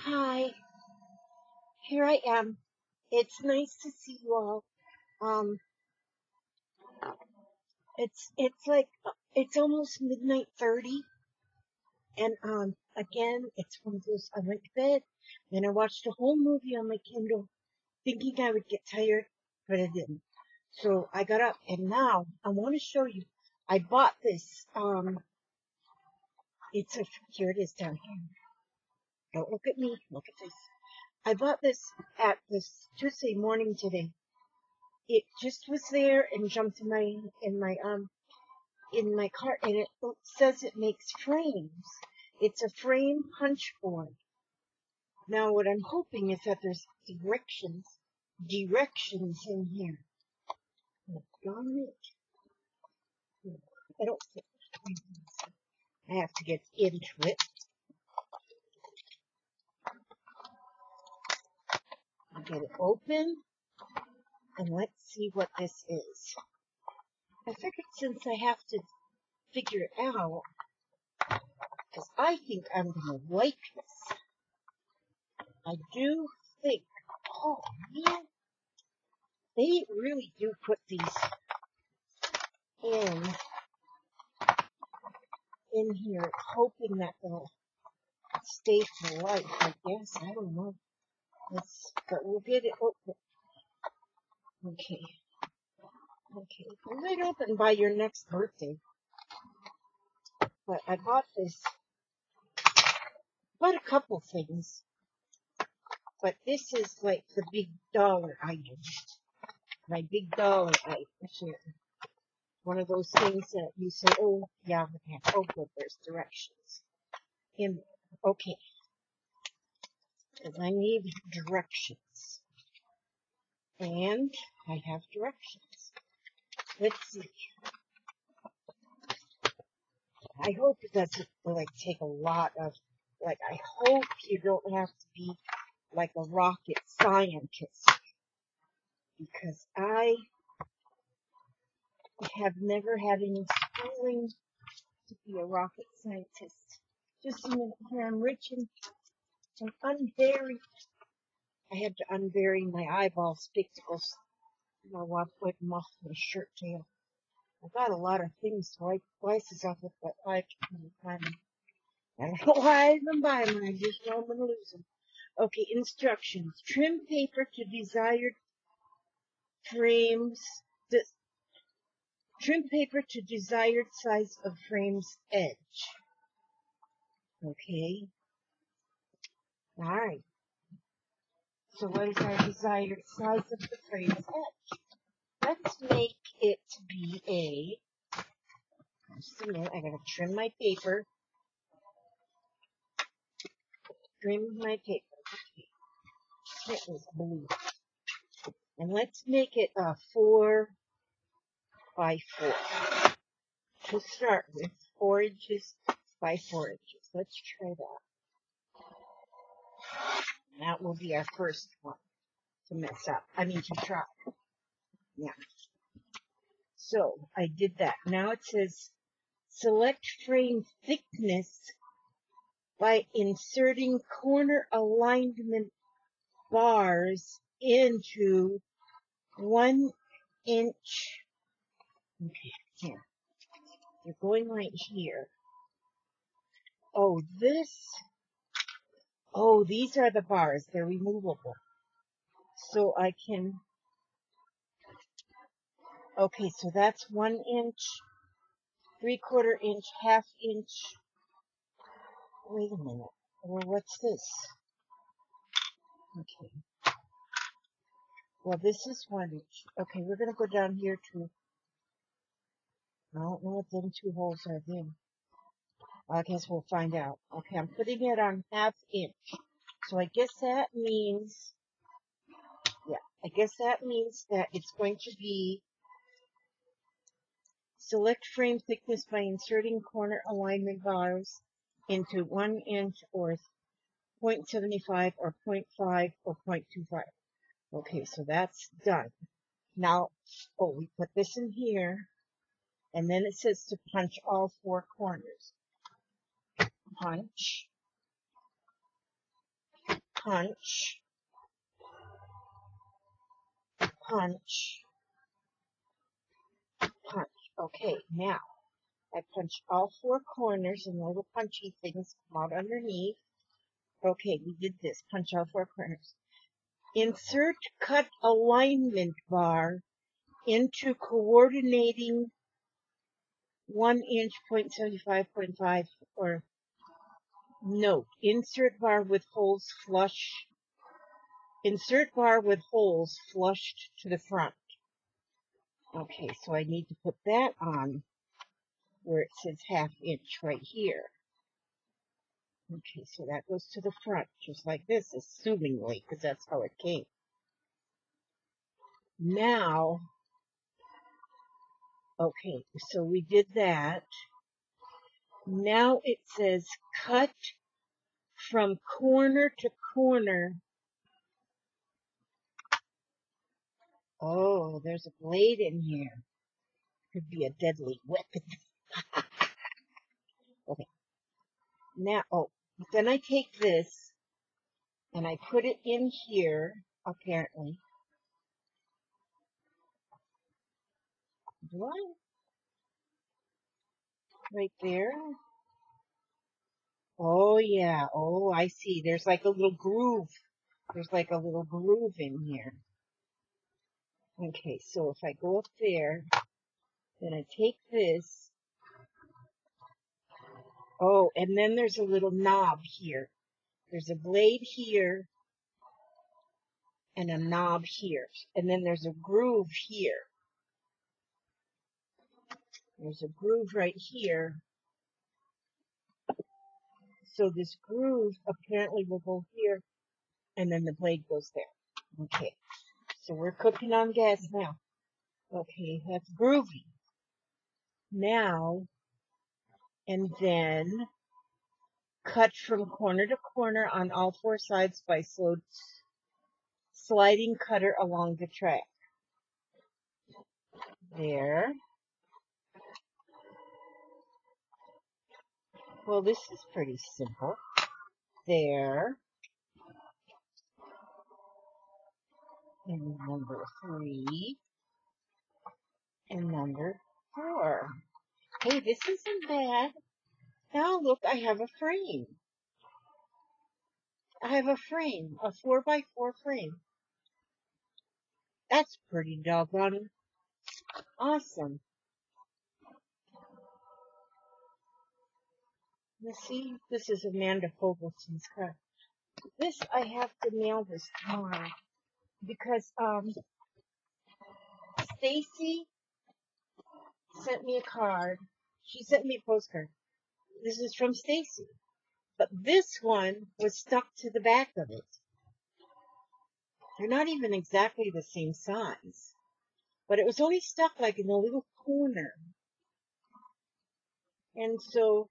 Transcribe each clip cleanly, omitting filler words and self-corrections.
Hi, here I am. It's nice to see you all. Um, it's almost midnight 30, and again, it's one of those. I went to bed, and I watched a whole movie on my Kindle, thinking I would get tired, but I didn't. So I got up, and now I want to show you. I bought this. Here it is down here. Don't look at me. Look at this. I bought this at this Tuesday morning today. It just was there and jumped in my cart, and it says it makes frames. It's a frame punch board. Now what I'm hoping is that there's directions in here. Oh, darn it. I don't think I have to get into it. I'll get it open and let's see what this is. I figured since I have to figure it out, because I think I'm going to like this. I do think, oh man, they really do put these in here, hoping that they'll stay for life, I guess. I don't know. But we'll get it open. Okay. We'll get it open by your next birthday. But I bought a couple things. But this is like the big dollar item. My big dollar item here. One of those things that you say, oh, yeah, oh, good, there's directions. Okay. Because I need directions. And I have directions. Let's see. I hope it doesn't take a lot of, I hope you don't have to be like a rocket scientist. Because I have never had any schooling to be a rocket scientist. Just a minute here, I'm reaching and unbury. I had to unbury my eyeball spectacles. I wipe them off my shirt tail. I got a lot of things to wipe glasses off with, but I can't find them. I don't know why I even buy them. I just know I'm going to lose them. Okay, instructions. Trim paper to desired frames. Trim paper to desired size of frame's edge. Okay. Alright. So what is our desired size of the frame's edge? Let's make it be just a minute, I gotta trim my paper. Trim my paper. Okay. It was blue. And let's make it a 4 by 4. To start with, 4 inches by 4 inches. Let's try that. And that will be our first one to mess up. To try. Yeah. So, I did that. Now it says, select frame thickness by inserting corner alignment bars into 1 inch. Okay, here. They're going right here. Oh, these are the bars. They're removable. So I can, okay, so that's 1 inch, 3/4 inch, 1/2 inch. Wait a minute. Well, what's this? Okay. Well, this is 1 inch. Okay, we're going to go down here to, I don't know what them 2 holes are there. I guess we'll find out. Okay, I'm putting it on 1/2 inch. So I guess that means, that it's going to be select frame thickness by inserting corner alignment bars into 1 inch or 0.75 or 0.5 or 0.25. Okay, so that's done. Now, we put this in here, and then it says to punch all 4 corners. Punch. punch, punch, punch. Okay, now I punch all four corners and the little punchy things come out underneath. Okay, we did this. Punch all four corners. Insert cut alignment bar into coordinating 1 inch, 0.75, 0.5, or note. Insert bar with holes flush. Insert bar with holes flushed to the front. Okay, so I need to put that on where it says 1/2 inch right here. Okay, so that goes to the front, just like this, assumingly, because that's how it came. Now, okay, so we did that. Now it says cut from corner to corner. Oh, there's a blade in here. Could be a deadly weapon. Okay, now, oh, then I take this and I put it in here, apparently. Do I? Right there? Oh, yeah. Oh, I see. There's like a little groove. There's like a little groove in here. Okay, so if I go up there, then I take this. Oh, and then there's a little knob here. There's a blade here and a knob here. And then there's a groove here. There's a groove right here. So this groove apparently will go here, and then the blade goes there. Okay, so we're cooking on gas now. Okay, that's groovy. Now, and then cut from corner to corner on all four sides by sliding cutter along the track. There. Well, this is pretty simple. There. And number 3. And number 4. Hey, this isn't bad. Now look, I have a frame. I have a frame, a 4x4 frame. That's pretty doggone awesome. Let's see, this is Amanda Fogelson's card. This, I have to mail this tomorrow because, Stacy sent me a card. She sent me a postcard. This is from Stacy. But this one was stuck to the back of it. They're not even exactly the same size. But it was only stuck like in a little corner. And so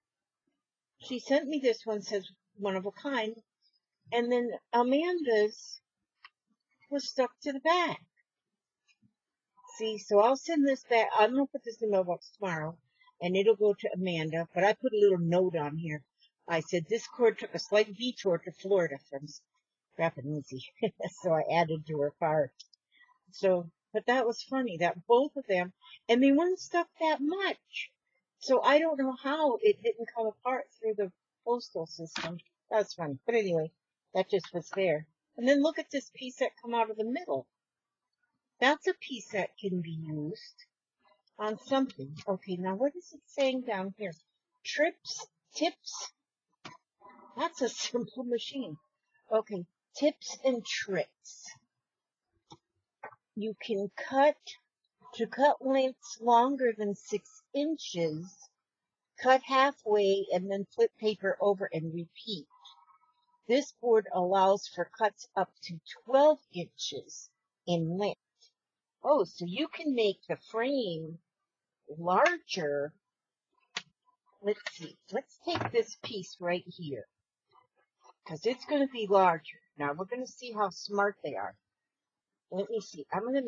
she sent me this one, says one of a kind. And then Amanda's was stuck to the back. See, so I'll send this back. I'm going to put this in the mailbox tomorrow. And it'll go to Amanda. But I put a little note on here. I said, this cord took a slight detour to Florida from Rappahannock. So I added to her card. So, but that was funny, that both of them, and they weren't stuck that much. So I don't know how it didn't come apart through the postal system. That's funny. But anyway, that just was there. And then look at this piece that come out of the middle. That's a piece that can be used on something. Okay, now what is it saying down here? Tips. That's a simple machine. Okay, tips and tricks. You can cut lengths longer than 6 inches, cut halfway and then flip paper over and repeat. This board allows for cuts up to 12 inches in length. Oh, so you can make the frame larger. Let's see. Let's take this piece right here, because it's going to be larger. Now, we're going to see how smart they are. Let me see. I'm going to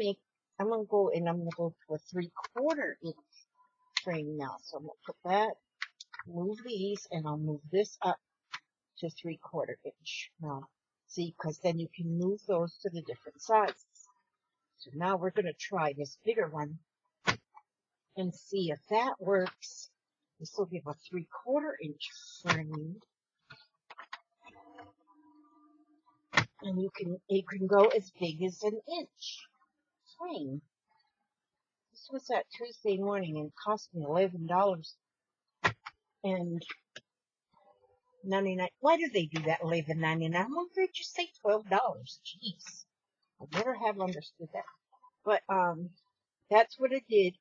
go to a 3/4 inch frame now. So I'm going to put that, move these, and I'll move this up to 3/4 inch. Now, See, because then you can move those to the different sizes. So now we're going to try this bigger one and see if that works. This will give a 3/4 inch frame. And it can go as big as an inch frame. This was that Tuesday morning and it cost me $11 and 99. Why do they do that, $11.99? Why don't they just say $12? Jeez. I never have understood that. But that's what it did.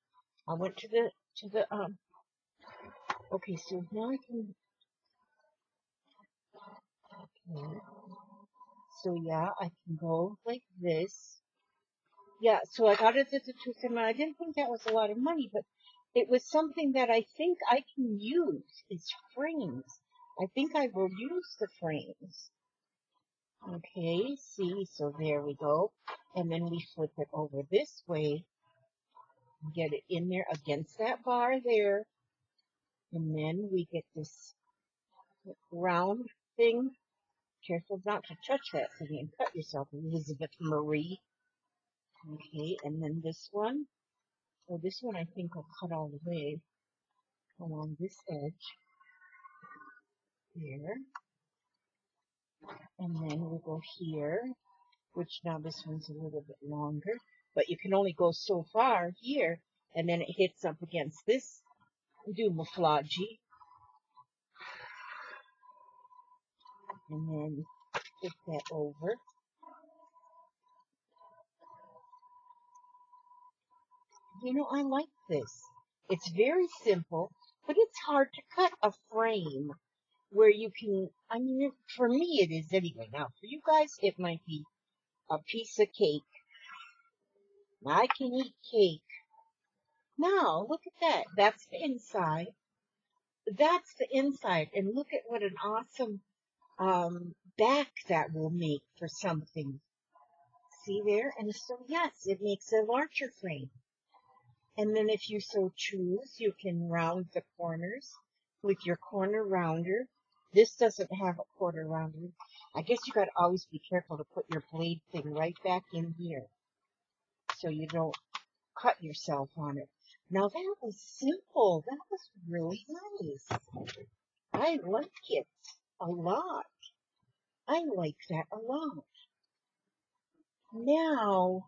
I went to the okay, so now I can, okay. So yeah, I can go like this. Yeah, so I got it at the Tuesday morning. I didn't think that was a lot of money, but it was something that I think I can use. It's frames. I think I will use the frames. Okay, see, so there we go. And then we flip it over this way. Get it in there against that bar there. And then we get this round thing. Careful not to touch that so you can cut yourself, Elizabeth Marie. Okay, and then this one. Oh, this one I think will cut all the way along this edge. Here. And then we'll go here, which now this one's a little bit longer, but you can only go so far here, and then it hits up against this camouflage, and then flip that over. You know, I like this. It's very simple, but it's hard to cut a frame where you can, I mean, for me it is anyway. Now, for you guys, it might be a piece of cake. I can eat cake. Now, look at that. That's the inside. That's the inside. And look at what an awesome back that will make for something. See there? And so, yes, it makes a larger frame. And then if you so choose, you can round the corners with your corner rounder. This doesn't have a quarter rounder. I guess you got to always be careful to put your blade thing right back in here so you don't cut yourself on it. Now that was simple. That was really nice. I like it a lot. I like that a lot. Now,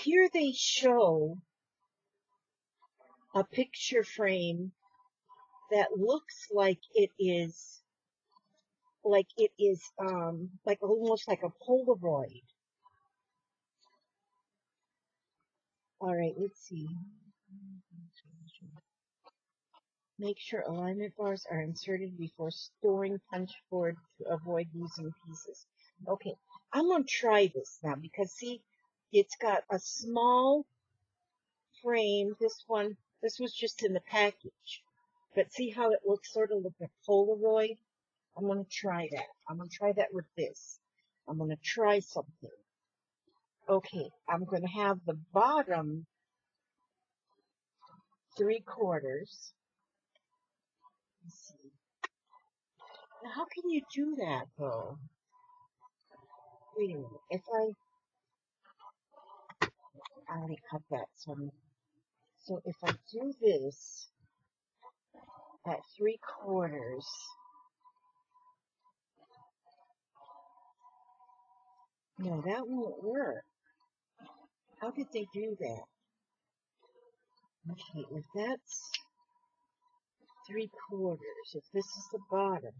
here they show a picture frame that looks like it is like almost like a Polaroid. All right, let's see. Make sure alignment bars are inserted before storing punch board to avoid losing pieces. Okay, I'm going to try this now because, see, it's got a small frame. This was just in the package. But see how it looks sort of like a Polaroid? I'm going to try that. I'm going to try that with this. I'm going to try something. Okay, I'm going to have the bottom 3/4. Let's see. Now, how can you do that, though? Wait a minute. If I already cut that, so if I do this at 3/4, no, that won't work. How did they do that? Okay, if that's 3/4, if this is the bottom,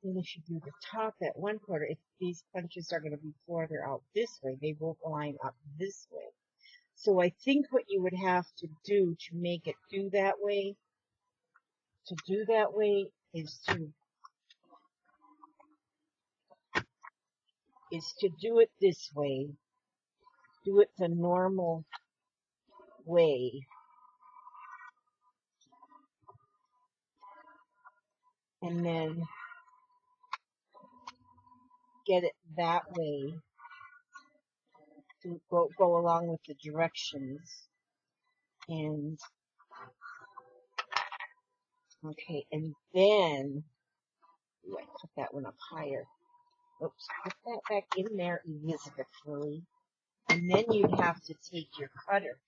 then if you do the top at 1/4, if these punches are going to be farther out this way, they won't line up this way. So I think what you would have to do to make it do that way, is to do it this way. Do it the normal way. And then get it that way to go along with the directions. And okay, and then Ooh, I cut that one up higher. Oops, put that back in there, Elizabeth Lily. And then you'd have to take your cutter.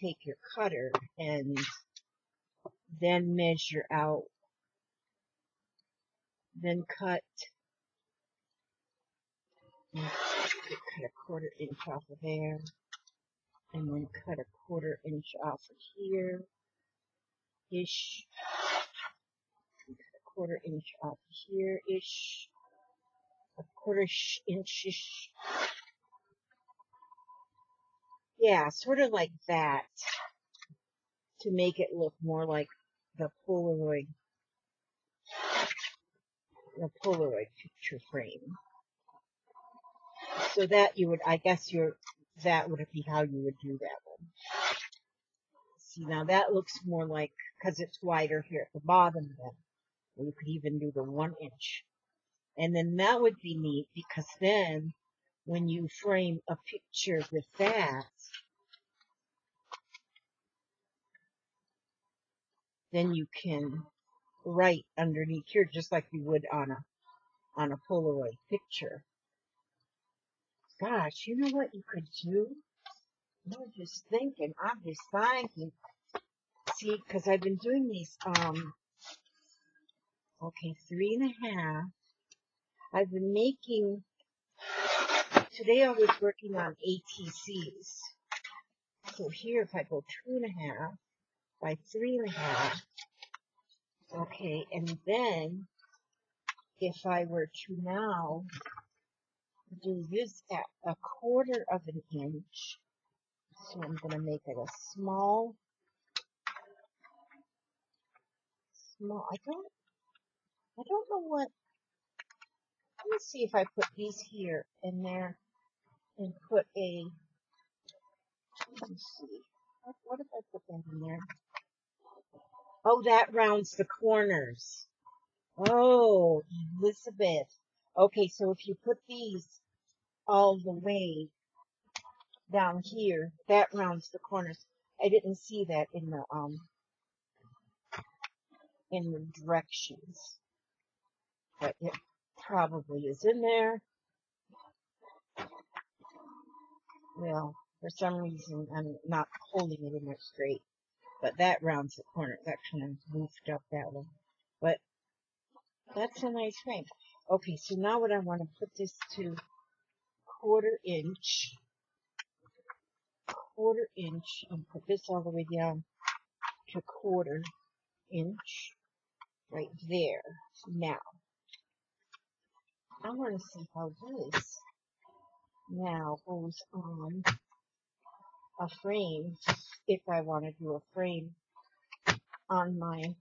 Take your cutter and then measure out. Then cut. And cut a 1/4 inch off of there. And then cut a 1/4 inch off of here. Ish. And cut a 1/4 inch off here. Ish. A 1/4 inch-ish. Yeah, sort of like that. To make it look more like the Polaroid picture frame. So that you would, I guess that would be how you would do that one. See, now that looks more like, because it's wider here at the bottom then. Or you could even do the 1 inch. And then that would be neat, because then when you frame a picture with that, then you can write underneath here just like you would on a Polaroid picture. Gosh, you know what you could do? I'm just thinking. See, because I've been doing these, okay, 3.5. I've been making, today I was working on ATCs. So here, if I go 2.5 by 3.5, okay, and then if I were to now do this at a 1/4 of an inch, so I'm going to make it a small, I don't know what, let me see if I put these here and there and put a, let me see, what if I put that in there? Oh, that rounds the corners. Oh, Elizabeth. Okay, so if you put these all the way down here, that rounds the corners. I didn't see that in the directions, but it probably is in there. Well, for some reason, I'm not holding it in there straight, but that rounds the corner. That kind of moved up that one, but that's a nice frame. Okay, so now what I want to put this to 1/4 inch, and put this all the way down to 1/4 inch right there. Now, I want to see how this now goes on a frame, if I want to do a frame on my,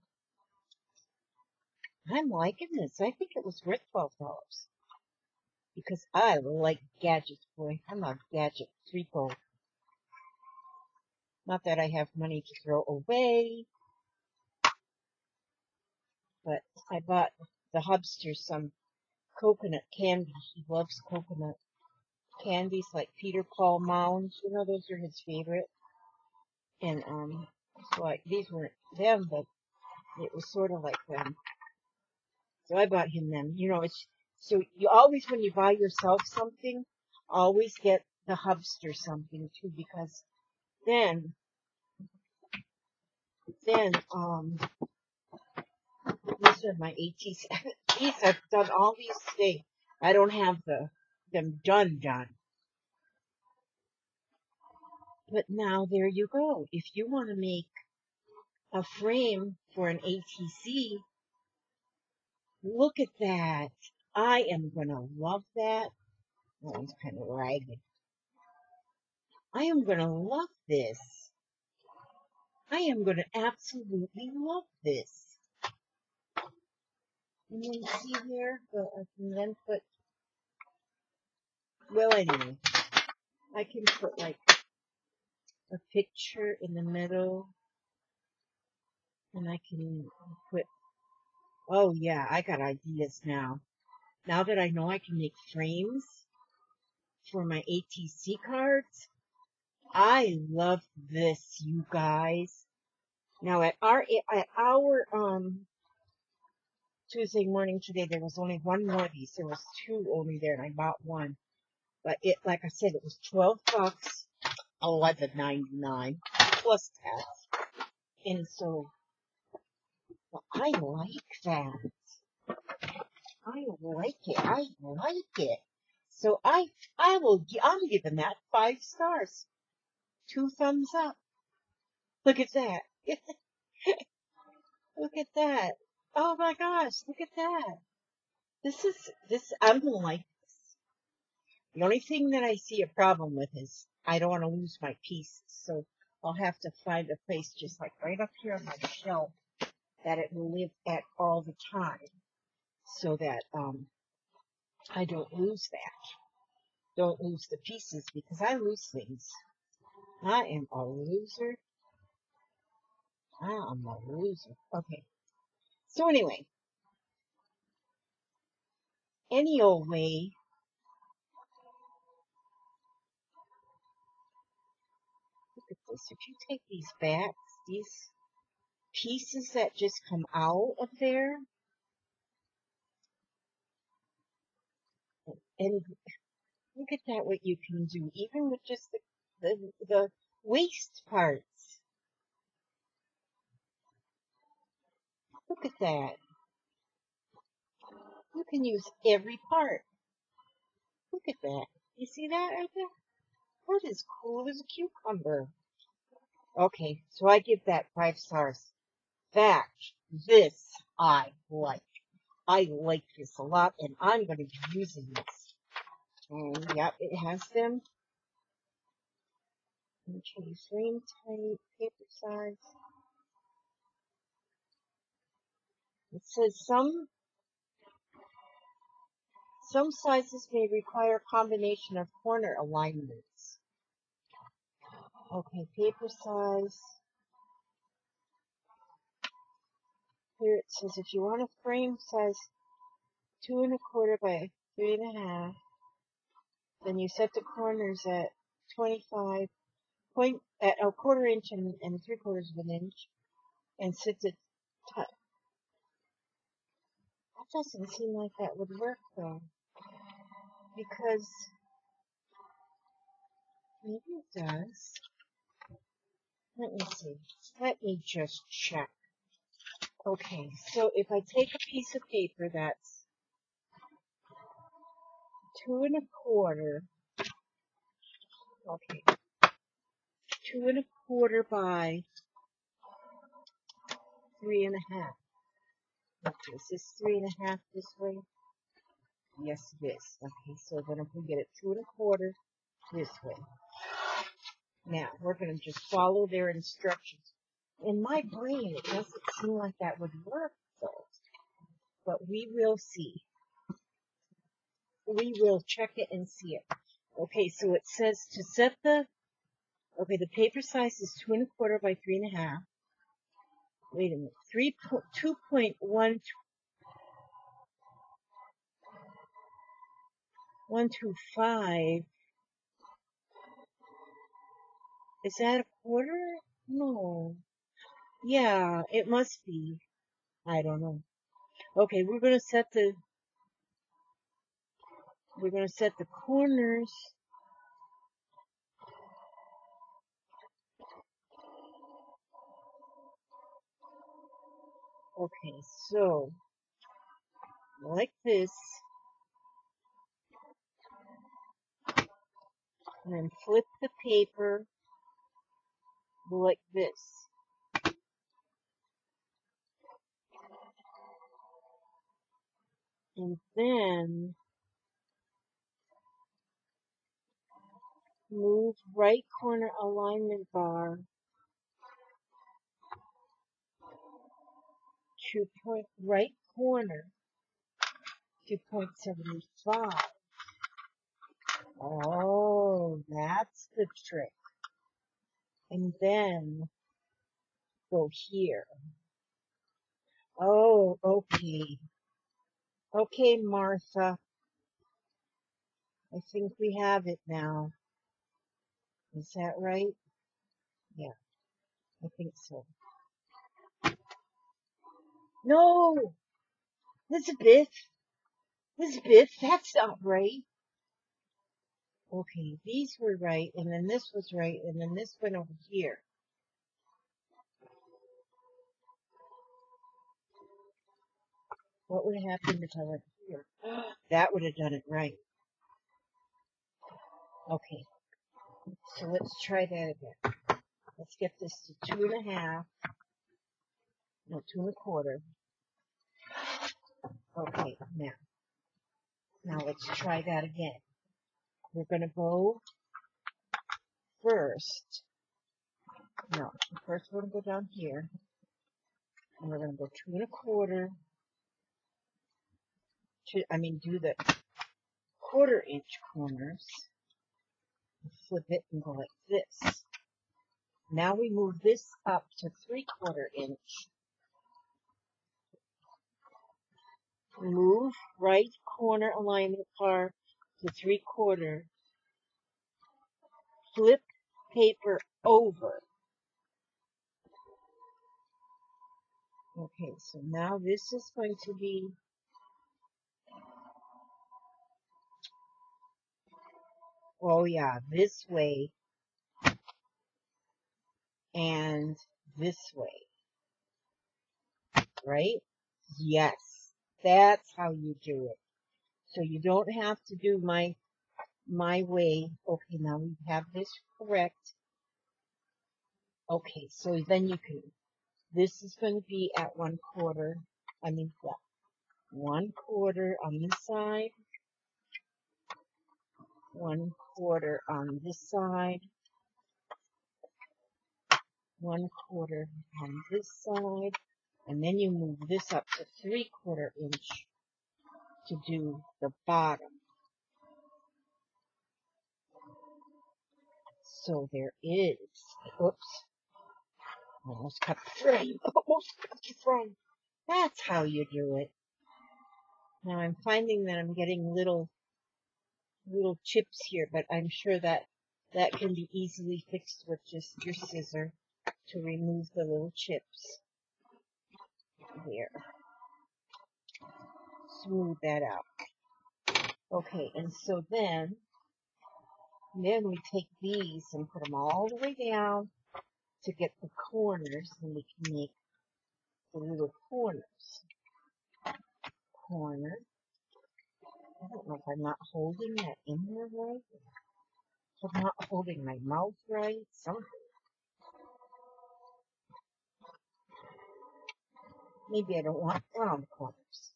I'm liking this. I think it was worth $12 because I like gadgets, boy. I'm a gadget freako. Not that I have money to throw away, but I bought the hubster some coconut candy. He loves coconut candies like Peter Paul Mounds. You know, those are his favorite. And, so these weren't them, but it was sort of like them. So I bought him them. You know, so you always, when you buy yourself something, always get the hubster something too, because then, these are my ATCs. I've done all these things. I don't have them done. But now there you go. If you want to make a frame for an ATC, look at that. I am going to love that. That one's kind of ragged. I am going to love this. I am going to absolutely love this. And then see here, but I can then put, well, anyway, I can put like a picture in the middle, and I can put, oh yeah, I got ideas now. Now that I know I can make frames for my ATC cards, I love this, you guys. Now at our Tuesday morning today, there was only one more of these. There was two only there, and I bought one. But it, like I said, it was $12, $11.99 plus tax. And so, well, I like that. I like it. I like it. So I'm giving that 5 stars. 2 thumbs up. Look at that. Look at that. Oh my gosh, look at that. I'm gonna like this. The only thing that I see a problem with is I don't want to lose my pieces. So I'll have to find a place just like right up here on my shelf that it will live at all the time so that, I don't lose that. Don't lose the pieces because I lose things. I am a loser. I am a loser. Okay. So anyway, any old way, look at this. If you take these backs, these pieces that just come out of there, and look at that, what you can do, even with just the waist parts. Look at that. You can use every part. Look at that. You see that right there? That is cool as a cucumber. Okay, so I give that 5 stars. This I like. I like this a lot, and I'm going to be using this. And yep, it has them. Frame type, paper size. It says some sizes may require a combination of corner alignments. Okay, paper size. Here it says if you want a frame size 2¼ by 3½, then you set the corners at 25 point at a 1/4 inch and 3/4 of an inch, and set the that doesn't seem like that would work though, because maybe it does. Let me see. Let me just check. Okay, so if I take a piece of paper that's 2¼ okay, 2¼ by 3½. Okay, is this 3½ this way? Yes, it is. Okay, so then if we get it 2¼ this way. Now, we're going to just follow their instructions. In my brain, it doesn't seem like that would work, though. But we will see. We will check it and see it. Okay, so it says to set the paper size is 2¼ by 3½. Wait a minute, 2.125. Is that a quarter? No. Yeah, it must be. I don't know. Okay, we're gonna set the corners. Okay, so like this, and then flip the paper like this. And then move right corner alignment bar to right corner 2.75. Oh, that's the trick. And then go here. Oh, okay. Okay, Martha. I think we have it now. Is that right? Yeah, I think so. No, Elizabeth, Elizabeth, that's not right. Okay, these were right, and then this was right, and then this went over here. What would have happened if I went here? That would have done it right. Okay, so let's try that again. Let's get this to 2.5. No, 2.25. Okay, now let's try that again. We're going to go first. No, first we're going to go down here. And we're going to go 2.25. Do the 1/4-inch corners. Flip it and go like this. Now we move this up to 3/4 inch. Move right corner alignment bar to 3/4. Flip paper over. Okay, so now this is going to be, oh yeah, this way and this way, right? Yes, that's how you do it. So you don't have to do my way. Okay, now we have this correct. Okay, so then you can, this is going to be at 1/4. 1/4 on this side, 1/4 on this side, 1/4 on this side, and then you move this up to 3/4 inch to do the bottom. So there is, oops, almost cut the frame, almost cut the frame. That's how you do it. Now I'm finding that I'm getting little chips here, but I'm sure that can be easily fixed with just your scissor to remove the little chips. There. Smooth that out. Okay, and so then we take these and put them all the way down to get the corners, and we can make the little corners. Corner. I don't know if I'm not holding that in there right. If I'm not holding my mouth right. Something. Maybe I don't want round corners.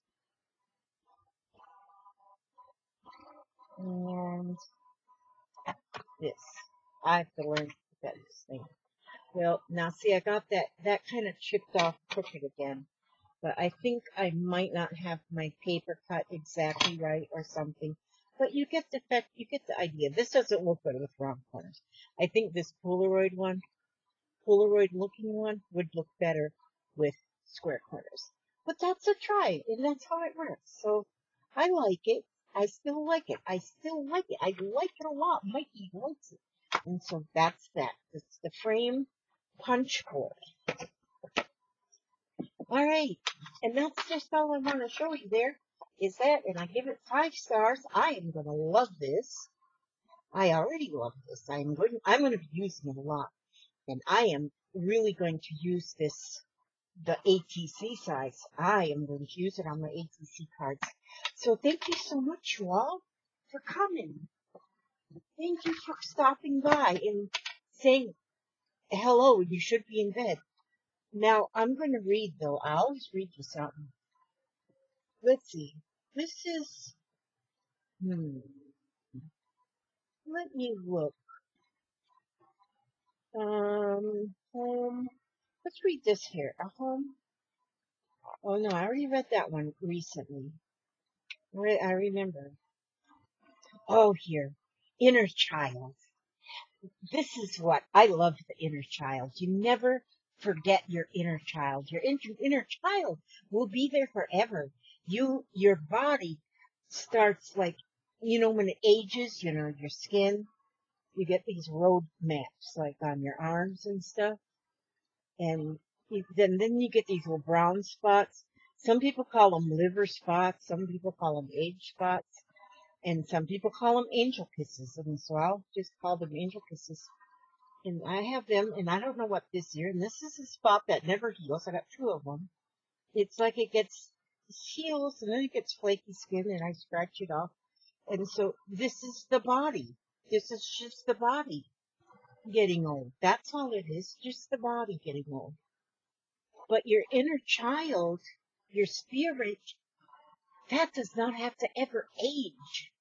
And this. I have to learn to put this thing. Well, now see, I got that kind of chipped off crooked again. But I think I might not have my paper cut exactly right or something. But you get the idea. This doesn't look good with round corners. I think this Polaroid looking one would look better with square corners. But that's a try, and that's how it works. So I like it. I still like it. I like it a lot. Mikey likes it. And so that's that. It's the frame punch board. All right, and that's just all I want to show you there, is that, and I give it 5 stars. I am going to love this. I already love this. I'm going to be using it a lot, and I am really going to use this, the ATC size. I am going to use it on my ATC cards. So thank you so much, you all, for coming. Thank you for stopping by and saying hello. You should be in bed. Now, I'm going to read, though. I always read you something. Let's see. This is, let me look. Home. Let's read this here. A home. Oh, no, I already read that one recently. I remember. Oh, here. Inner child. This is what I love, the inner child. You never forget your inner child. Your inner child will be there forever. Your body starts like, when it ages, your skin, you get these road maps like on your arms and stuff. And then you get these little brown spots. Some people call them liver spots. Some people call them age spots. And some people call them angel kisses. And so I'll just call them angel kisses. And I have them, and I don't know what this year. And this is a spot that never heals. I got 2 of them. It's like it heals, and then it gets flaky skin, and I scratch it off. And so this is the body. This is just the body getting old. That's all it is, just the body getting old. But your inner child, your spirit, that does not have to ever age.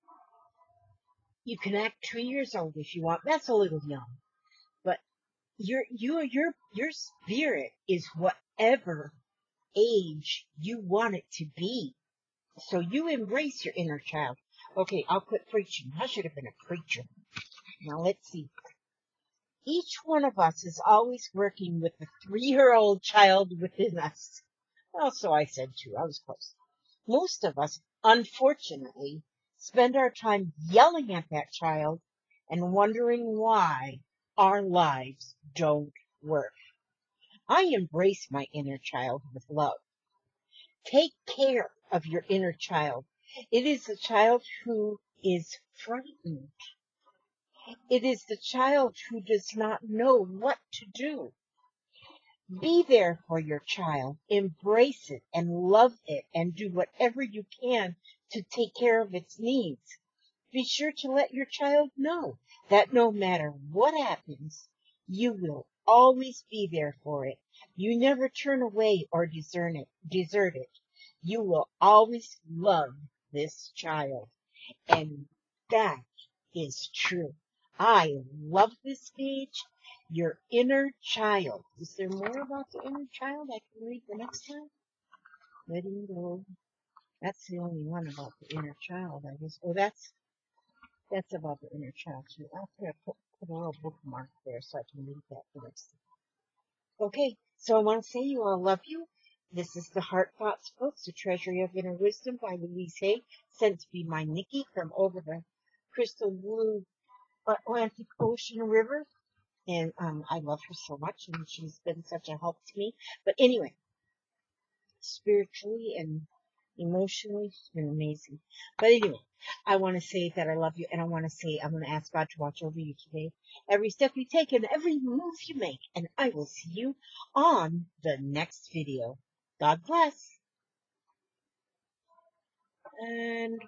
You can act 2 years old if you want. That's a little young. But your spirit is whatever age you want it to be. So you embrace your inner child. Okay, I'll quit preaching. I should have been a preacher. Now let's see. Each one of us is always working with the 3-year-old child within us. Well, so I said 2. I was close. Most of us, unfortunately, spend our time yelling at that child and wondering why our lives don't work. I embrace my inner child with love. Take care of your inner child. It is the child who is frightened. It is the child who does not know what to do. Be there for your child. Embrace it and love it and do whatever you can to take care of its needs. Be sure to let your child know that no matter what happens, you will always be there for it. You never turn away or desert it. You will always love this child. And that is true. I love this page. Your inner child. Is there more about the inner child I can read the next time? Letting go. That's the only one about the inner child, I guess. Oh, that's about the inner child too. I'm going to put a little bookmark there so I can read that for next time. Okay, so I want to say you all love you. This is the Heart Thoughts Books, The Treasury of Inner Wisdom by Louise Hay, sent to be my Nikki from over the crystal blue Atlantic Ocean River. And I love her so much, and she's been such a help to me. But anyway, spiritually and emotionally, it's been amazing. But anyway, I want to say that I love you, and I want to say I'm going to ask God to watch over you today. Every step you take and every move you make, and I will see you on the next video. God bless. And